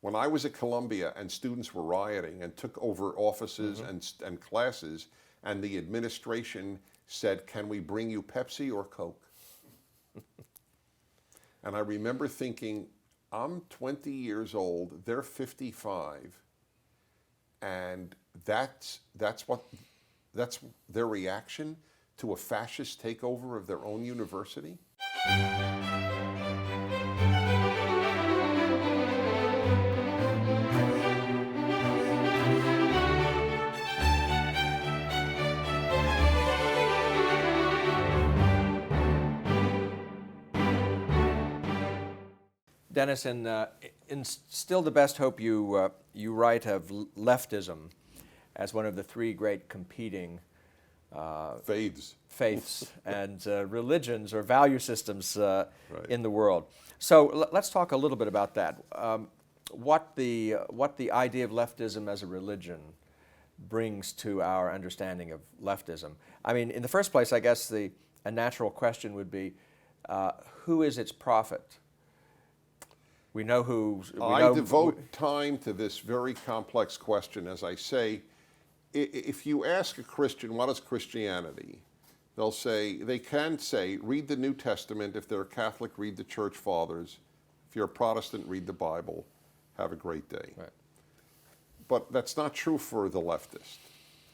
When I was at Columbia and students were rioting and took over offices and classes, and the administration said, "Can we bring you Pepsi or Coke?" And I remember thinking, I'm 20 years old, they're 55, and that's their reaction to a fascist takeover of their own university? Dennis, in Still the Best Hope, you write of leftism as one of the three great competing faiths and religions or value systems in the world. So let's talk a little bit about that. What the idea of leftism as a religion brings to our understanding of leftism. I mean, in the first place, I guess a natural question would be, who is its prophet? We know who... I devote time to this very complex question. As I say, if you ask a Christian, what is Christianity? They can say, read the New Testament. If they're a Catholic, read the Church Fathers. If you're a Protestant, read the Bible. Have a great day. Right. But that's not true for the leftist.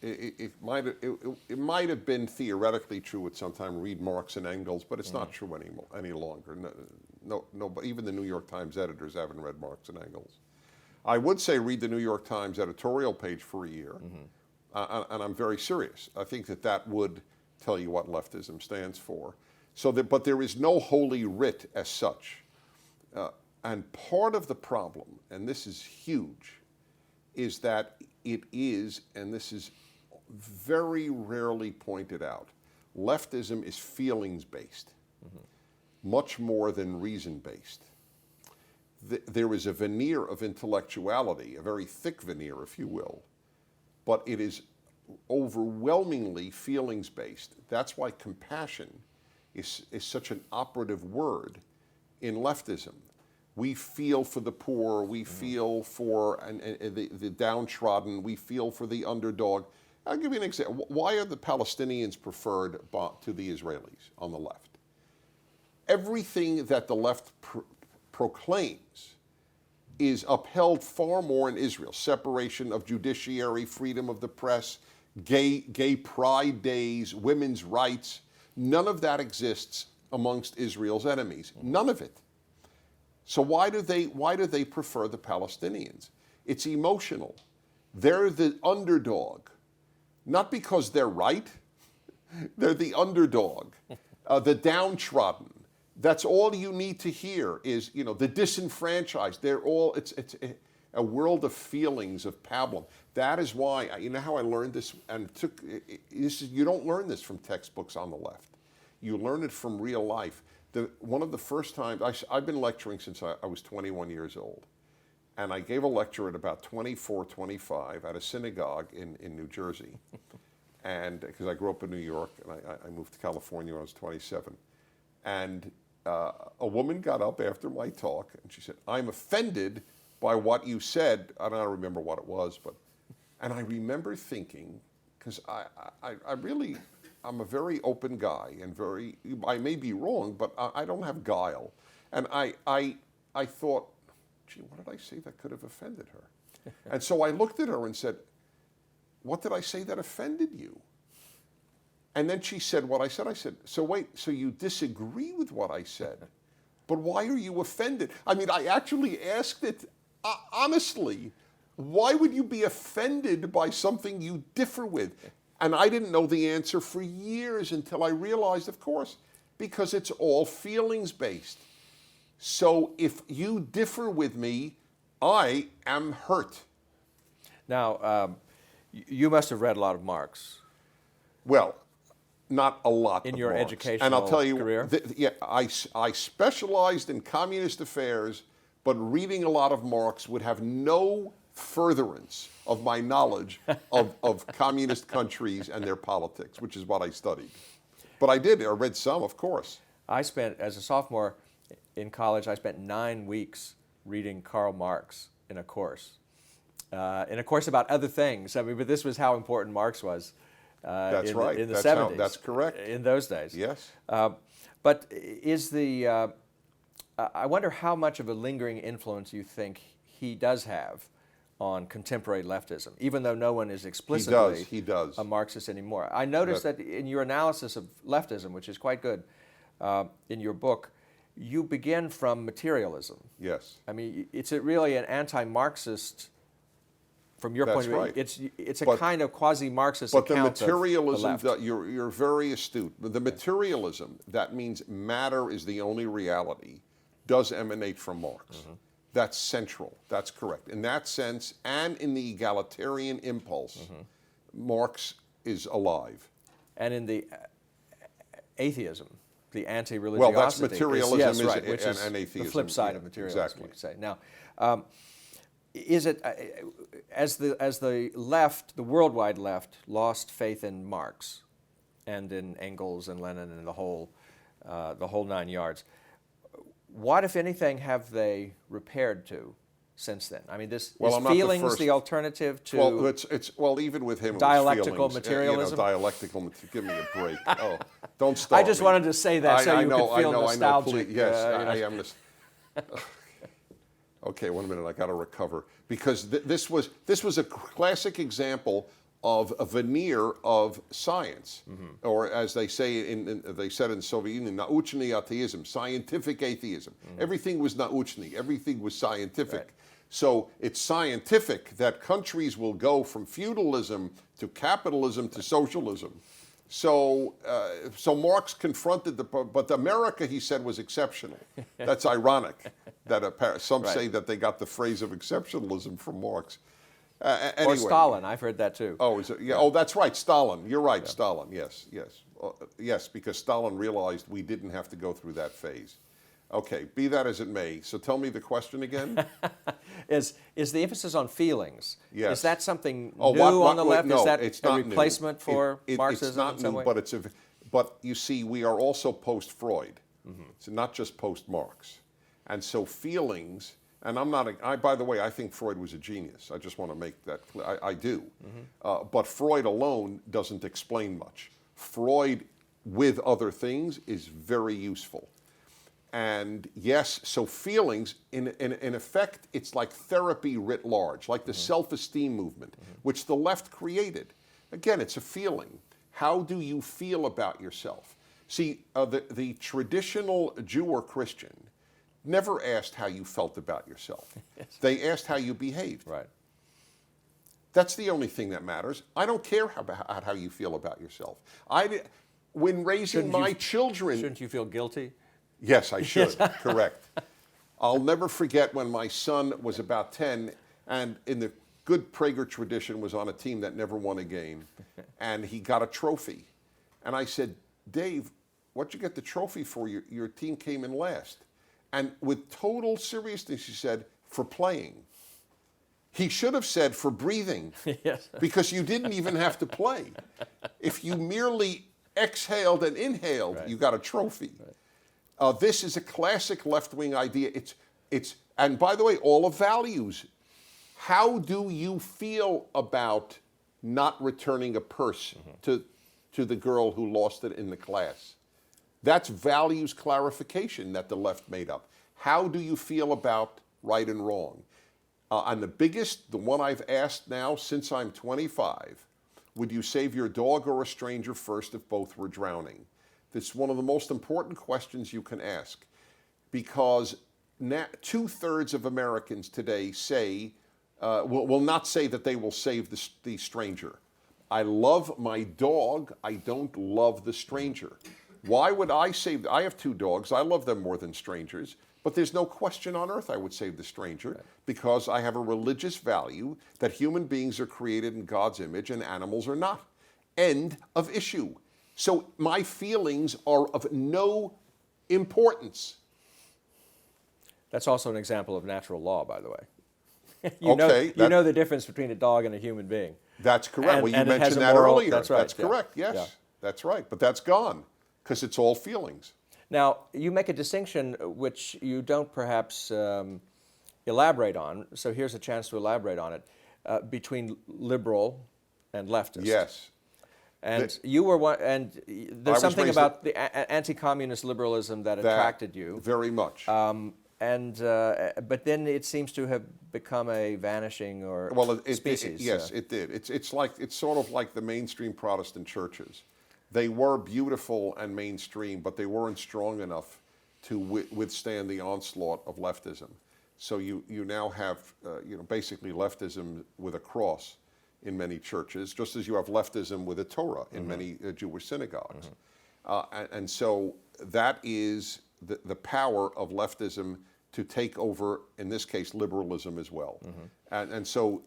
It might have been theoretically true at some time, read Marx and Engels, but it's not true any longer. No, but even the New York Times editors haven't read Marx and Engels. I would say read the New York Times editorial page for a year, and I'm very serious. I think that would tell you what leftism stands for. But there is no holy writ as such. And part of the problem, and this is huge, is that it is, and this is very rarely pointed out, leftism is feelings-based, much more than reason-based. There is a veneer of intellectuality, a very thick veneer, if you will, but it is overwhelmingly feelings-based. That's why compassion is such an operative word in leftism. We feel for the poor, we feel for the downtrodden, we feel for the underdog. I'll give you an example. Why are the Palestinians preferred to the Israelis on the left? Everything that the left proclaims is upheld far more in Israel. Separation of judiciary, freedom of the press, gay pride days, women's rights. None of that exists amongst Israel's enemies. None of it. So why do they prefer the Palestinians? It's emotional. They're the underdog. Not because they're right. They're the underdog. The downtrodden. That's all you need to hear is, the disenfranchised. It's a world of feelings, of pablum. That is why, you know how I learned this? And you don't learn this from textbooks on the left. You learn it from real life. One of the first times, I've been lecturing since I was 21 years old. And I gave a lecture at about 24, 25 at a synagogue in New Jersey. And because I grew up in New York, and I moved to California when I was 27. And a woman got up after my talk, and she said, "I'm offended by what you said." I don't remember what it was, and I remember thinking, because I'm a very open guy, and I may be wrong, but I don't have guile. And I thought, gee, what did I say that could have offended her? And so I looked at her and said, "What did I say that offended you?" And then she said what I said. I said, "So wait, so you disagree with what I said, but why are you offended?" I mean, I actually asked it honestly. Why would you be offended by something you differ with? And I didn't know the answer for years until I realized, of course, because it's all feelings-based. So if you differ with me, I am hurt. Now, you must have read a lot of Marx. Well, not a lot in of your Marx. educational and I'll tell you, career? I specialized in communist affairs, but reading a lot of Marx would have no furtherance of my knowledge of communist countries and their politics, which is what I studied. But I read some, of course. As a sophomore in college, I spent 9 weeks reading Karl Marx in a course about other things. I mean, but this was how important Marx was. That's right. In the That's 70s. that's correct. In those days. Yes. But is the I wonder how much of a lingering influence you think he does have on contemporary leftism, even though no one is explicitly He does. a Marxist anymore. I noticed that in your analysis of leftism, which is quite good in your book, you begin from materialism. Yes. I mean, it's really an anti-Marxist, from your point of view. Right. It's a kind of quasi-Marxist But the account materialism, of the left. you're very astute. The materialism, that means matter is the only reality, does emanate from Marx. Mm-hmm. That's central. That's correct. In that sense, and in the egalitarian impulse, mm-hmm. Marx is alive. And in the atheism, the anti-religiosity. Well, that's materialism which is and atheism. The flip side of materialism, exactly. you could say. Now, is it as the left, the worldwide left, lost faith in Marx and in Engels and Lenin and the whole 9 yards? What, if anything, have they repaired to since then? I mean, is feelings the alternative to? Well, even with him, dialectical it was materialism. Dialectical. Give me a break. Oh, don't start. I just wanted to say that so you could feel nostalgic. Yes, I am. Okay, 1 minute. I got to recover because this was a classic example of a veneer of science, mm-hmm. or as they say they said in the Soviet Union, nauchny atheism, scientific atheism. Mm-hmm. Everything was nauchny, everything was scientific. Right. So it's scientific that countries will go from feudalism to capitalism to socialism. So Marx confronted but America, he said, was exceptional. That's ironic that some right. say that they got the phrase of exceptionalism from Marx. Anyway. Or Stalin, I've heard that too. Oh, is it? Yeah. Oh, that's right, Stalin. You're right, yeah. Stalin. Yes, yes, because Stalin realized we didn't have to go through that phase. Okay, be that as it may. So tell me the question again. Is the emphasis on feelings? Yes. Is that something new on the left? No, is that it's a not replacement new. for Marxism? It's not in some new, way? but you see, we are also post-Freud. Mm-hmm. It's not just post-Marx. And so feelings. And by the way, I think Freud was a genius. I just want to make that clear. I do. Mm-hmm. But Freud alone doesn't explain much. Freud, with other things, is very useful. And yes, so feelings, in effect, it's like therapy writ large, like the mm-hmm. self-esteem movement, mm-hmm. which the left created. Again, it's a feeling. How do you feel about yourself? See, the traditional Jew or Christian never asked how you felt about yourself. Yes. They asked how you behaved. Right. That's the only thing that matters. I don't care about how you feel about yourself. When raising my children... Shouldn't you feel guilty? Yes, I should. Correct. I'll never forget when my son was about 10, and in the good Prager tradition was on a team that never won a game, and he got a trophy. And I said, Dave, what'd you get the trophy for? Your team came in last. And with total seriousness, he said, for playing. He should have said for breathing, yes. because you didn't even have to play. If you merely exhaled and inhaled, right. you got a trophy. Right. This is a classic left-wing idea. And by the way, all of values. How do you feel about not returning a purse mm-hmm. to the girl who lost it in the class? That's values clarification that the left made up. How do you feel about right and wrong? And the one I've asked now since I'm 25, would you save your dog or a stranger first if both were drowning? That's one of the most important questions you can ask, because 2/3 of Americans today will not say that they will save the stranger. I love my dog, I don't love the stranger. Why would I save? I have 2 dogs. I love them more than strangers. But there's no question on earth I would save the stranger, right. because I have a religious value that human beings are created in God's image and animals are not. End of issue. So my feelings are of no importance. That's also an example of natural law, by the way. You know the difference between a dog and a human being. That's correct. And you mentioned that earlier. That's right. That's correct. Yes, yeah. That's right. But that's gone. Because it's all feelings. Now, you make a distinction which you don't perhaps elaborate on. So here's a chance to elaborate on it between liberal and leftist. Yes. And you were one, and there's something about the anti-communist liberalism that attracted you very much. But then it seems to have become a vanishing species. Yes, it did. It's sort of like the mainstream Protestant churches. They were beautiful and mainstream, but they weren't strong enough to withstand the onslaught of leftism. So you now have basically leftism with a cross in many churches, just as you have leftism with a Torah in many Jewish synagogues. And so that is the power of leftism to take over, in this case, liberalism as well. And so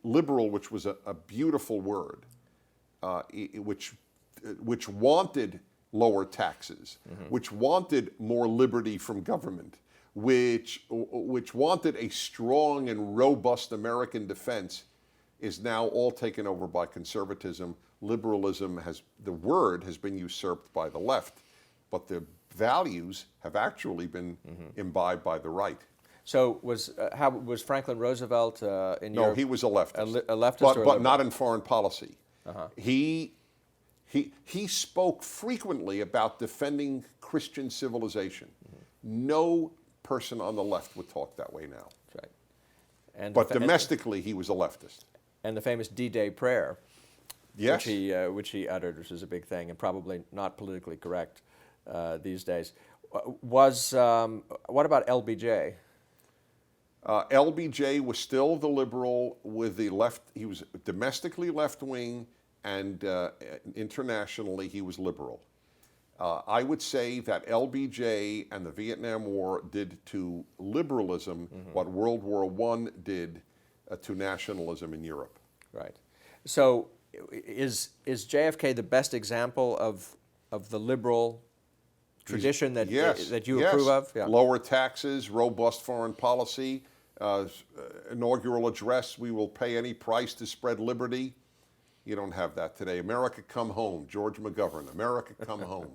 liberal, which was a beautiful word, which wanted lower taxes, which wanted more liberty from government, which wanted a strong and robust American defense, is now all taken over by conservatism. Liberalism the word has been usurped by the left, but the values have actually been imbibed by the right. So was Franklin Roosevelt in No, Europe? he was a leftist. A leftist, but not in foreign policy. He spoke frequently about defending Christian civilization. No person on the left would talk that way now. That's right. And but domestically, he was a leftist. And the famous D-Day prayer, yes, which he uttered, which is a big thing and probably not politically correct these days. What about LBJ? LBJ was still the liberal with the left. He was domestically left-wing, and internationally he was liberal. I would say that LBJ and the Vietnam War did to liberalism what World War I did to nationalism in Europe. Right. So is JFK the best example of the liberal tradition that you approve of? Yeah. Lower taxes, robust foreign policy, inaugural address, we will pay any price to spread liberty. You don't have that today. America, come home. George McGovern, America, come home.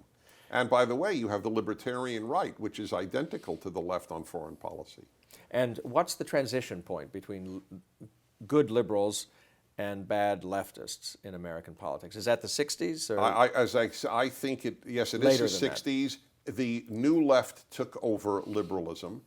And by the way, you have the libertarian right, which is identical to the left on foreign policy. And what's the transition point between good liberals and bad leftists in American politics? Is that the 60s? Or I think it is the 60s. The new left took over liberalism.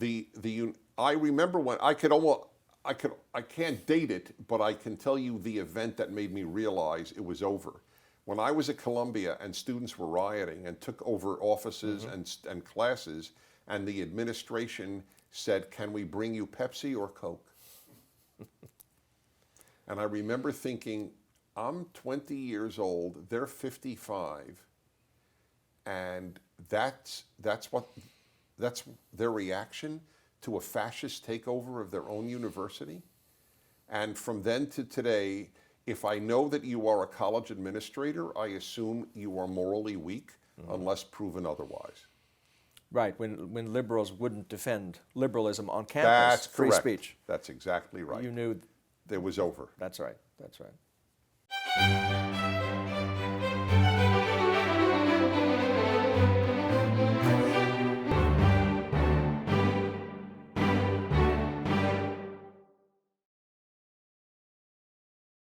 I remember when I can't date it, but I can tell you the event that made me realize it was over. When I was at Columbia and students were rioting and took over offices and classes, and the administration said, "Can we bring you Pepsi or Coke?" And I remember thinking, I'm 20 years old, they're 55, and that's their reaction to a fascist takeover of their own university. And from then to today, if I know that you are a college administrator, I assume you are morally weak unless proven otherwise. Right, when liberals wouldn't defend liberalism on campus, That's free correct. Speech. That's exactly right. You knew it was over. That's right. That's right.